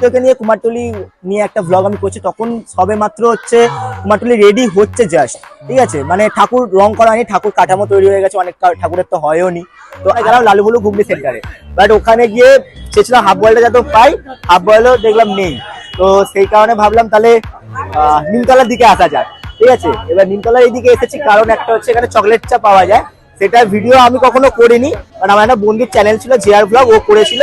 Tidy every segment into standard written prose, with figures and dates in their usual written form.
তোকে নিয়ে কুমারটুলি নিয়ে একটা ব্লগ আমি করছি, তখন সবে মাত্র হচ্ছে কুমারটুলি রেডি হচ্ছে জাস্ট, ঠিক আছে। মানে ঠাকুর রং করা হয়নি, ঠাকুর কাঠামো তৈরি হয়ে গেছে, অনেক ঠাকুরের তো হয়ও নি। তো গেলাম লালুবুলু ঘুগনি সেন্টারে, বাট ওখানে গিয়ে চেয়েছিলাম হাফ বয়েলটা যাতে পাই, হাফ বয়েলও দেখলাম নেই। তো সেই কারণে ভাবলাম তাহলে নিমতলার দিকে আসা যাক, ঠিক আছে। এবার নিমতলার এইদিকে এসেছি কারণ একটা হচ্ছে এখানে চকলেট চা পাওয়া যায়, সেটা ভিডিও আমি কখনো করিনি, কারণ আমার একটা বন্ধুর চ্যানেল ছিল জিআর ব্লগ, ও করেছিল।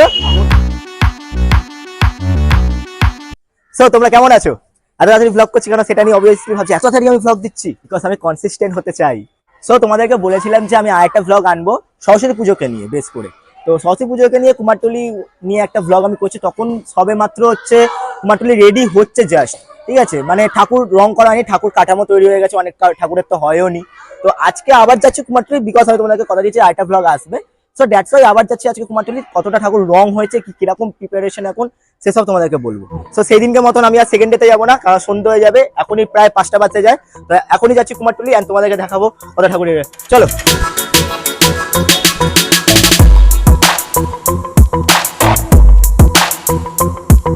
সো তোমরা কেমন আছো? এত তাড়াতাড়ি ব্লগ করছি কেন সেটা নিয়ে অবভিয়াসলি ভাবছি, এত তাড়াতাড়ি আমি ব্লগ দিচ্ছি বিকজ আমি কনসিস্টেন্ট হতে চাই। সো তোমাদেরকে বলেছিলাম যে আমি আরেকটা ব্লগ আনবো সরস্বতী পুজোকে নিয়ে বেস করে। তো সরস্বতী পুজোকে নিয়ে কুমারটুলি নিয়ে একটা ব্লগ আমি করছি, তখন সবে মাত্র হচ্ছে কুমারটুলি রেডি হচ্ছে জাস্ট, ঠিক আছে। মানে ঠাকুর রং করা হয়নি, ঠাকুর কাঠামো তৈরি হয়ে গেছে, অনেক ঠাকুরের তো হয়ও নি। তো আজকে আবার যাচ্ছি কুমারটুলি বিকজ আমি তোমাদেরকে কথা দিচ্ছি আরেকটা ব্লগ আসবে। সো দ্যাটস ওয়াই আবার যাচ্ছি আজকে কুমারটুলি। কতটা ঠাকুর রং হয়েছে, কিরকম প্রিপারেশন এখন, সেসব তোমাদেরকে বলবো। সো সেই দিনকে মতন আমি আর সেকেন্ড ডেতে যাবো না, কারণ সন্ধ্যে হয়ে যাবে, এখনই প্রায় 5টা বাজতে যায়। তো এখনই যাচ্ছি কুমারটুলি এন্ড তোমাদেরকে দেখাবো কত ঠাকুর। চলো।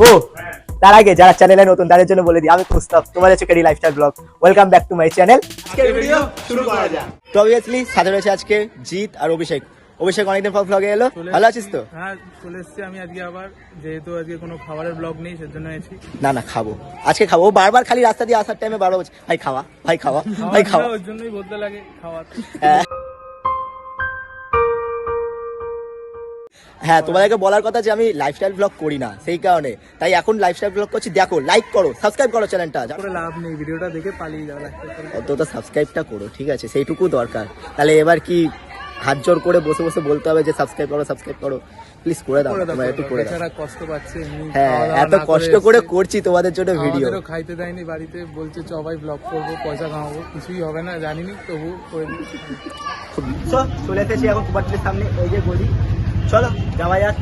ও তার আগে যারা চ্যানেলে নতুন তাদের জন্য বলে দিই, আমি মুস্তাফ, তোমাদের চোখেরই lifestyle blog. Welcome back to my channel. আজকের ভিডিও শুরু করা যাক। তো অবভিয়াসলি সাথে রয়েছে আজকে জিৎ আর অভিষেক। অভিষেক অনেকদিন পর ব্লগে এলো, ভালো আছিস তো? হ্যাঁ চলে এসেছি আমি আজকে আবার, যেহেতু আজকে কোনো খাবারের ব্লগ নেই সেজন্য এসেছি। না খাবো, আজকে খাবো। ও বারবার খালি রাস্তা দিয়ে আসার টাইমে বারবার বলছে ভাই খাওয়া, ভাই খাওয়া, ভাই খাওয়া। ওর জন্যই বলতে লাগে খাওয়া। হ্যাঁ তোমাদেরকে বলার কথা যে আমি লাইফস্টাইল ব্লগ করি না, সেই কারণে তাই এখন লাইফস্টাইল ব্লগ করছি। দেখো, লাইক করো, সাবস্ক্রাইব করো চ্যানেলটা। করে লাভ নেই, ভিডিওটা দেখে পালিয়ে যাওয়া লাগছে। অন্তত সাবস্ক্রাইবটা করো, ঠিক আছে, সেইটুকু দরকার। তাহলে এবার কি হাত জোর করে বসে বসে বলতে হবে যে সাবস্ক্রাইব করো, সাবস্ক্রাইব করো? প্লিজ করে দাও, তোমরা একটু করে দাও। কষ্ট পাচ্ছে, হ্যাঁ এত কষ্ট করে করছি তোমাদের জন্য ভিডিও। খাইতে দেয়নি বাড়িতে, বলছে চ ভাই ব্লগ করবো, পয়সা কামাবো, কিছুই হবে না জানিনি, তবু করে দিচ্ছি। চলে এসেছি এখন কুমারটুলির সামনে, ওই যে গলি। চলো যাওয়া যাক।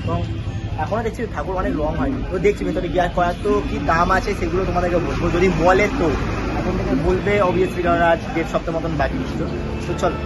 এখনো দেখছি ঠাকুর অনেক রং হয়নি, তো দেখছি ভেতরে গিয়ে কত কি দাম আছে সেগুলো তোমাদেরকে বলবো। যদি মলে তো এখন থেকে বলবে অবভিয়াসলি, কারণ আজ 1.5 সপ্তাহ মতন বাকি ছিল। তো চলো।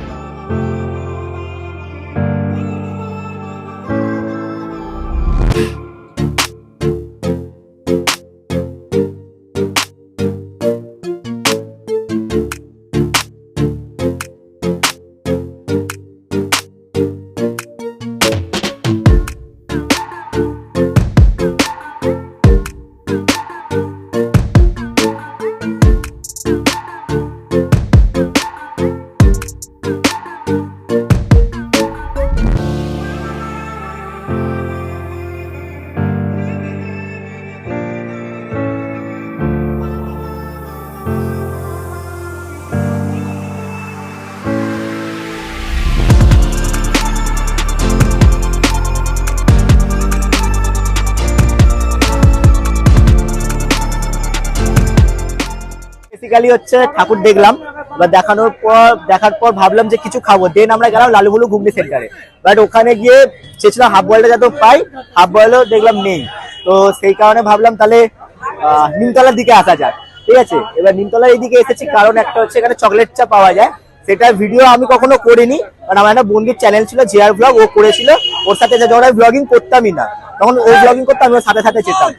বেসিক্যালি হচ্ছে ঠাকুর দেখলাম, এবার দেখার পর ভাবলাম যে কিছু খাবো, দেন আমরা গেলাম লালুবুলু ঘুগনি সেন্টারে। বাট ওখানে গিয়ে চেয়েছিলাম হাফ বয়েলটা যাতে পাই, হাফ বয়েলও দেখলাম নেই। তো সেই কারণে ভাবলাম তাহলে নিমতলার দিকে আসা যাক, ঠিক আছে। এবার নিমতলার এইদিকে এসেছি কারণ একটা হচ্ছে এখানে চকলেট চা পাওয়া যায়, সেটা ভিডিও আমি কখনো করিনি, কারণ আমার একটা বন্ধুর চ্যানেল ছিল জিআর ব্লগ, ও করেছিল। ওর সাথে যখন আমি ব্লগিং করতামই না, তখন ও ব্লগিং করতাম, আমি ওর সাথে সাথে যেতাম।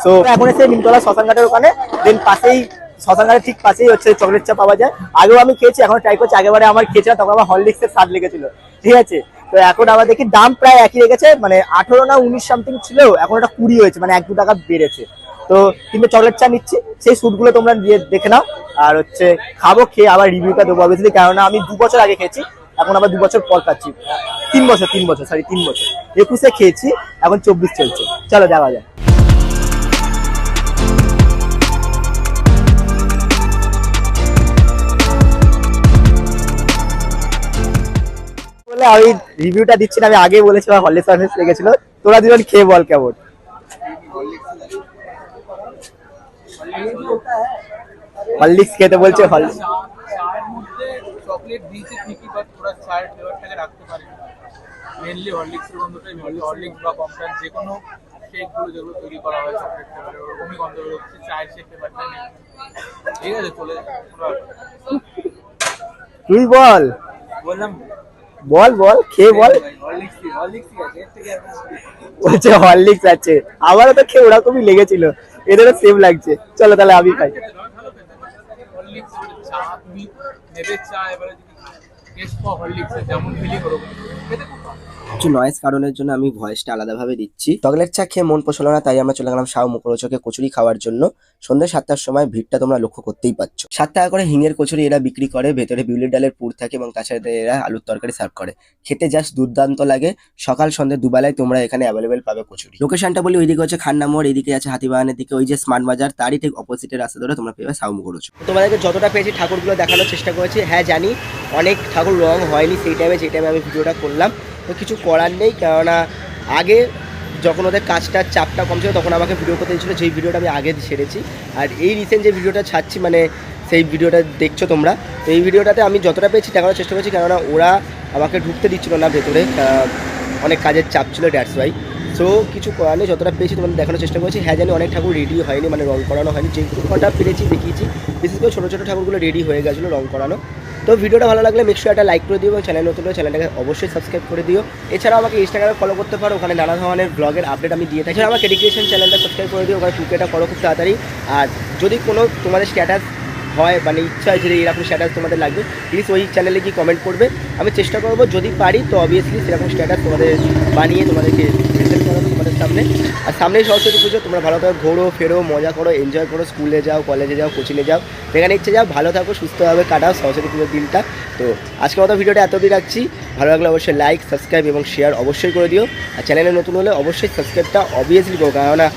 সো এখন এসে নিমতলা শ্মশানঘাটের ওখানে, দেন পাশেই শ্মশানঘাটের ঠিক পাশেই হচ্ছে চকলেট চা পাওয়া যায়। আগেও আমি খেয়েছি, এখন ট্রাই করছি। আগেবারে আমার খেয়েছিলাম তখন আমার হরলিক্সের স্বাদ লেগেছিল, ঠিক আছে। তো এখন আবার দেখি দাম প্রায় একই রেখেছে, মানে 18 না 19 সামথিং ছিল, এখন এটা 20 হয়েছে, মানে 1-2 টাকা বেড়েছে। তো কিন্তু চকলেট চা নিচ্ছি, সেই স্যুটগুলো তোমরা দেখে নাও। আর হচ্ছে খাবো, খেয়ে আবার রিভিউটা দেবো অবভিয়াসলি, কেননা আমি 2 বছর আগে খেয়েছি, এখন আবার 2 বছর পর খাচ্ছি। 3 বছর 21-এ খেয়েছি, এখন 24 চলছে। চলো যাওয়া যায়। আমি রিভিউটা দিচ্ছি না, আমি আগে বলেছি আমার হরলিক্স লেগেছিল। তোরা দুজন খেয়ে বল কেমন। হরলিক্স খেতে বলছে, হরলিক্স চকলেট দিয়েছে ঠিকই, বাট ওরা চায়ের ফ্লেভারটাকে রাখতে পারে না। মেনলি হরলিক্সের গন্ধটাই, হরলিক্স বা কমপ্লান যে কোনো শেকগুলো যেগুলো তৈরি করা হয় চকলেট ফ্লেভারে, ওরকমই গন্ধ বেরোচ্ছে, চায়ের সেই ফ্লেভারটা নেই। ঠিক আছে চলে তুই বল, বললাম বল খেয়ে বল। বলছে হরলিক্স আছে, আমারও তো খেয়ে ওরকমই লেগেছিল, এদেরও সেম লাগছে। চলো তাহলে আমি খাই। হরলিক্স চা তুমি নেবে চা, এবারে যদি টেস্ট ফর হরলিক্স যেমন ফিলিং ওরকম খেতে খুব ভালো। কিছু নয়েজ কারণের জন্য আমি ভয়েসটা আলাদাভাবে দিচ্ছি। চকলেট চা খেয়ে মন পোষালো না, তাই আমরা চলে গেলাম সাউ মুখরোচকে কচুরি খাওয়ার জন্য। সন্ধ্যে 7টার সময় ভিড়টা তোমরা লক্ষ্য করতেই পাচ্ছ। 7 টাকা করে হিঙের কচুরি এরা বিক্রি করে, ভেতরে বিউলির ডালের পুর থাকে এবং তার সাথে এরা আলুর তরকারি সার্ভ করে। খেতে জাস্ট দুর্দান্ত লাগে। সকাল সন্ধ্যে দুবেলায় তোমরা এখানে অ্যাভেলেবেল পাবে কচুরি। লোকেশনটা বলি, ওইদিকে হচ্ছে খান্না মোড়, এদিকে আছে হাতিবাগানের দিকে ওই যে স্মার্ট বাজার, তারই ঠিক অপোজিটের রাস্তা ধরে তোমরা পেবে সাউ মুখরোচ। তোমাদেরকে যতটা পেয়েছি ঠাকুরগুলো দেখানোর চেষ্টা করেছি। হ্যাঁ জানি অনেক ঠাকুর রং হয়নি সেই টাইমে, যে টাইমে আমি ভিডিওটা করলাম, তো কিছু করার নেই। কেননা আগে যখন ওদের কাজটার চাপটা কম ছিল তখন আমাকে ভিডিও করতে দিয়েছিলো, যেই ভিডিওটা আমি আগে ছেড়েছি। আর এই রিসেন্ট যে ভিডিওটা ছাড়ছি মানে সেই ভিডিওটা দেখছো তোমরা, তো এই ভিডিওটাতে আমি যতটা পেয়েছি দেখানোর চেষ্টা করছি। কেননা ওরা আমাকে ঢুকতে দিচ্ছিলো না ভেতরে, অনেক কাজের চাপ ছিল, দ্যাটস ওয়াই। সো কিছু করার নেই, যতটা পেয়েছি তোমাদের দেখানোর চেষ্টা করেছি। হ্যাঁ জানি অনেক ঠাকুর রেডি হয়নি, মানে রং করানো হয়নি, যেটুকু কটা পেরেছি দেখিয়েছি। বিশেষ করে ছোটো ছোটো ঠাকুরগুলো রেডি হয়ে গেছিলো রং করানো। তো ভিডিওটা ভালো লাগলে মেক শিওর একটা লাইক করে দিও এবং চ্যানেল নতুন হলে চ্যানেলটাকে অবশ্যই সাবস্ক্রাইব করে দিও। এছাড়াও আমাকে ইনস্টাগ্রামে ফলো করতে পারো, ওখানে নানা ধরনের ব্লগের আপডেট আমি দিয়ে থাকি। এছাড়া আমার এডুকেশন চ্যানেলটা সাবস্ক্রাইব করে দিও, ওখানে টুকেটা করো খুব তাড়াতাড়ি। আর যদি কোনো তোমাদের স্ট্যাটাস হয় মানে ইচ্ছা হয় যে এরকম স্ট্যাটাস তোমাদের লাগবে, প্লিজ ওই চ্যানেলে গিয়ে কমেন্ট করবে, আমি চেষ্টা করবো যদি পারি তো অবভিয়াসলি সেরকম স্ট্যাটাস তোমাদের বানিয়ে তোমাদেরকে প্রেজেন্ট করাবো তোমাদের সামনে। আর সামনেই সরস্বতী পুজো, তোমরা ভালো করে ঘোরো ফেরো, মজা করো, এনজয় করো, স্কুলে যাও, কলেজে যাও, কোচিংয়ে যাও, যেখানে ইচ্ছে যাও, ভালো থাকো, সুস্থভাবে কাটাও সরস্বতী পুজোর দিনটা। তো আজকের মতো ভিডিওটা এতদিন রাখছি। ভালো লাগলে অবশ্যই লাইক, সাবস্ক্রাইব এবং শেয়ার অবশ্যই করে দিও। আর চ্যানেলে নতুন হলে অবশ্যই সাবস্ক্রাইবটা অবভিয়াসলি করো, কেননা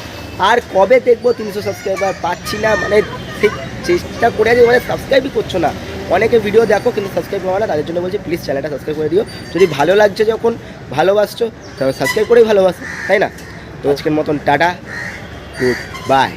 আর কবে দেখবো 300 সাবস্ক্রাইবার পাচ্ছি না, মানে ঠিক চেষ্টা করে আছি, মানে সাবস্ক্রাইবই করছো না। অনেকে ভিডিও দেখো কিন্তু সাবস্ক্রাইব করো না, তাদের জন্য বলছি প্লিজ চ্যানেলটা সাবস্ক্রাইব করে দিও। যদি ভালো লাগছে, যখন ভালোবাসছো, তবে সাবস্ক্রাইব করেই ভালোবাসো, তাই না? তো আজকের মতন টাটা, গুড বাই।